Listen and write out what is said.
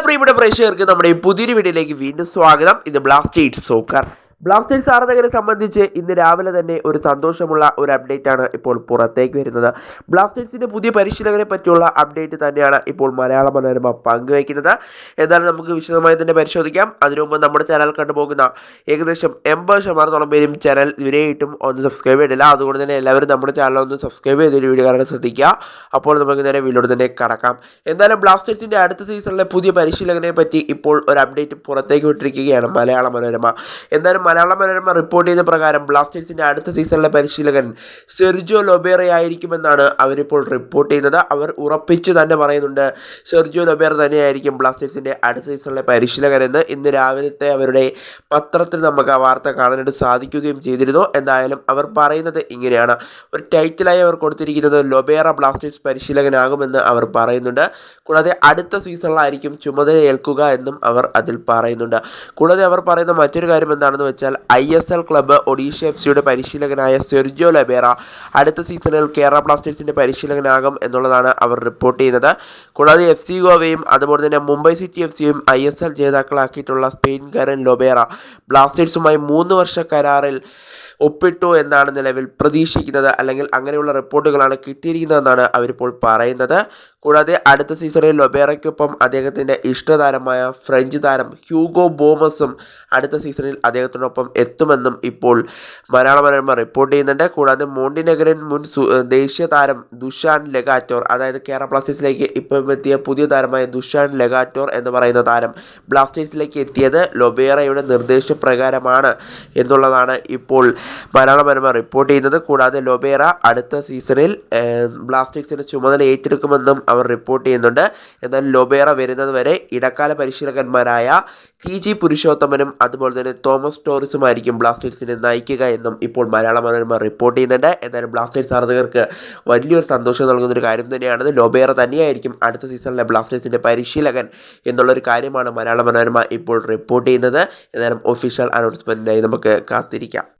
പ്രിയപ്പെട്ട പ്രേക്ഷകർക്ക് നമ്മുടെ ഈ പുതിയൊരു വീഡിയോയിലേക്ക് വീണ്ടും സ്വാഗതം. ഇത് ബ്ലാസ്റ്റേഴ്സ് സോക്കർ. ബ്ലാസ്റ്റേഴ്സ് ആരാധകരെ സംബന്ധിച്ച് ഇന്ന് രാവിലെ തന്നെ ഒരു സന്തോഷമുള്ള ഒരു അപ്ഡേറ്റ് ആണ് ഇപ്പോൾ പുറത്തേക്ക് വരുന്നത്. ബ്ലാസ്റ്റേഴ്സിന്റെ പുതിയ പരിശീലകനെ പറ്റിയുള്ള അപ്ഡേറ്റ് തന്നെയാണ് ഇപ്പോൾ മലയാള മനോരമ പങ്കുവയ്ക്കുന്നത്. എന്തായാലും നമുക്ക് വിശദമായി തന്നെ പരിശോധിക്കാം. അതിനു മുമ്പ് നമ്മുടെ ചാനൽ കണ്ടുപോകുന്ന ഏകദേശം 80% പേരും ചാനൽ ഇവരെയായിട്ടും ഒന്ന് സബ്സ്ക്രൈബ് ചെയ്തില്ല. അതുകൊണ്ട് തന്നെ എല്ലാവരും നമ്മുടെ ചാനൽ ഒന്ന് സബ്സ്ക്രൈബ് ചെയ്തൊരു വീഡിയോ കാണാൻ ശ്രദ്ധിക്കുക. അപ്പോൾ നമുക്ക് നേരെ വീഡിയോയിൽ തന്നെ കടക്കാം. എന്തായാലും ബ്ലാസ്റ്റേഴ്സിന്റെ അടുത്ത സീസണിലെ പുതിയ പരിശീലകനെ പറ്റി ഇപ്പോൾ ഒരു അപ്ഡേറ്റ് പുറത്തേക്ക് വിട്ടിരിക്കുകയാണ് മലയാള മനോരമ. എന്തായാലും മലയാള മനോരമ റിപ്പോർട്ട് ചെയ്ത പ്രകാരം ബ്ലാസ്റ്റേഴ്സിന്റെ അടുത്ത സീസണിലെ പരിശീലകൻ സെർജിയോ ലൊബേറ ആയിരിക്കുമെന്നാണ് അവരിപ്പോൾ റിപ്പോർട്ട് ചെയ്യുന്നത്. അവർ ഉറപ്പിച്ച് തന്നെ പറയുന്നുണ്ട് സെർജിയോ ലൊബേറ തന്നെയായിരിക്കും ബ്ലാസ്റ്റേഴ്സിന്റെ അടുത്ത സീസണിലെ പരിശീലകനെന്ന്. ഇന്ന് രാവിലത്തെ അവരുടെ പത്രത്തിൽ നമുക്ക് ആ വാർത്ത കാണാനായിട്ട് സാധിക്കുകയും ചെയ്തിരുന്നു. എന്തായാലും അവർ പറയുന്നത് ഇങ്ങനെയാണ്. ഒരു ടൈറ്റിലായി അവർ കൊടുത്തിരിക്കുന്നത് ലൊബേറ ബ്ലാസ്റ്റേഴ്സ് പരിശീലകനാകുമെന്ന് അവർ പറയുന്നുണ്ട്. കൂടാതെ അടുത്ത സീസണിലായിരിക്കും ചുമതല ഏൽക്കുക എന്നും അവർ അതിൽ പറയുന്നുണ്ട്. കൂടാതെ അവർ പറയുന്ന മറ്റൊരു കാര്യം എന്താണെന്ന് വെച്ചാൽ ISL ക്ലബ്ബ് ഒഡീഷ FC പരിശീലകനായ സെർജിയോ ലൊബേറ അടുത്ത സീസണിൽ കേരള ബ്ലാസ്റ്റേഴ്സിന്റെ പരിശീലകനാകും എന്നുള്ളതാണ് അവർ റിപ്പോർട്ട് ചെയ്യുന്നത്. കൂടാതെ FC ഗോവയും അതുപോലെ തന്നെ മുംബൈ സിറ്റി FCയും ISL ജേതാക്കളാക്കിയിട്ടുള്ള സ്പെയിൻകാരൻ ലൊബേറ ബ്ലാസ്റ്റേഴ്സുമായി 3 വർഷ കരാറിൽ ഒപ്പിട്ടു എന്നാണ് നിലവിൽ പ്രതീക്ഷിക്കുന്നത്. അല്ലെങ്കിൽ അങ്ങനെയുള്ള റിപ്പോർട്ടുകളാണ് കിട്ടിയിരിക്കുന്നതെന്നാണ് അവരിപ്പോൾ പറയുന്നത്. കൂടാതെ അടുത്ത സീസണിൽ ലൊബേറയ്ക്കൊപ്പം അദ്ദേഹത്തിൻ്റെ ഇഷ്ടതാരമായ ഫ്രഞ്ച് താരം ഹ്യൂഗോ ബോമസും അടുത്ത സീസണിൽ അദ്ദേഹത്തിനൊപ്പം എത്തുമെന്നും ഇപ്പോൾ മലയാള മനോരമ റിപ്പോർട്ട് ചെയ്യുന്നുണ്ട്. കൂടാതെ മോണ്ടിനെഗ്രൻ മുൻ ദേശീയ താരം ദുഷാൻ ലെഗാറ്റോർ, അതായത് കേരള ബ്ലാസ്റ്റേഴ്സിലേക്ക് ഇപ്പം എത്തിയ പുതിയ താരമായ ദുഷാൻ ലെഗാറ്റോർ എന്ന് പറയുന്ന താരം ബ്ലാസ്റ്റേഴ്സിലേക്ക് എത്തിയത് ലൊബേറയുടെ നിർദ്ദേശപ്രകാരമാണ് എന്നുള്ളതാണ് ഇപ്പോൾ മലയാള മനോരമ റിപ്പോർട്ട് ചെയ്യുന്നത്. കൂടാതെ ലൊബേറ അടുത്ത സീസണിൽ ബ്ലാസ്റ്റേഴ്സിന്റെ ചുമതല ഏറ്റെടുക്കുമെന്നും അവർ റിപ്പോർട്ട് ചെയ്യുന്നുണ്ട്. എന്നാൽ ലൊബേറ വരുന്നത് വരെ ഇടക്കാല പരിശീലകന്മാരായ TG പുരുഷോത്തമനും അതുപോലെ തന്നെ തോമസ് ടോറിസുമായിരിക്കും ബ്ലാസ്റ്റേഴ്സിനെ നയിക്കുക എന്നും ഇപ്പോൾ മലയാള മനോരമ റിപ്പോർട്ട് ചെയ്യുന്നുണ്ട്. എന്നാലും ബ്ലാസ്റ്റേഴ്സ് ആരാധകർക്ക് വലിയൊരു സന്തോഷം നൽകുന്നൊരു കാര്യം തന്നെയാണ്. ലൊബേറ തന്നെയായിരിക്കും അടുത്ത സീസണിലെ ബ്ലാസ്റ്റേഴ്സിന്റെ പരിശീലകൻ എന്നുള്ളൊരു കാര്യമാണ് മലയാള മനോരമ ഇപ്പോൾ റിപ്പോർട്ട് ചെയ്യുന്നത്. എന്നാലും ഒഫീഷ്യൽ അനൗൺസ്മെന്റിനായി നമുക്ക് കാത്തിരിക്കാം.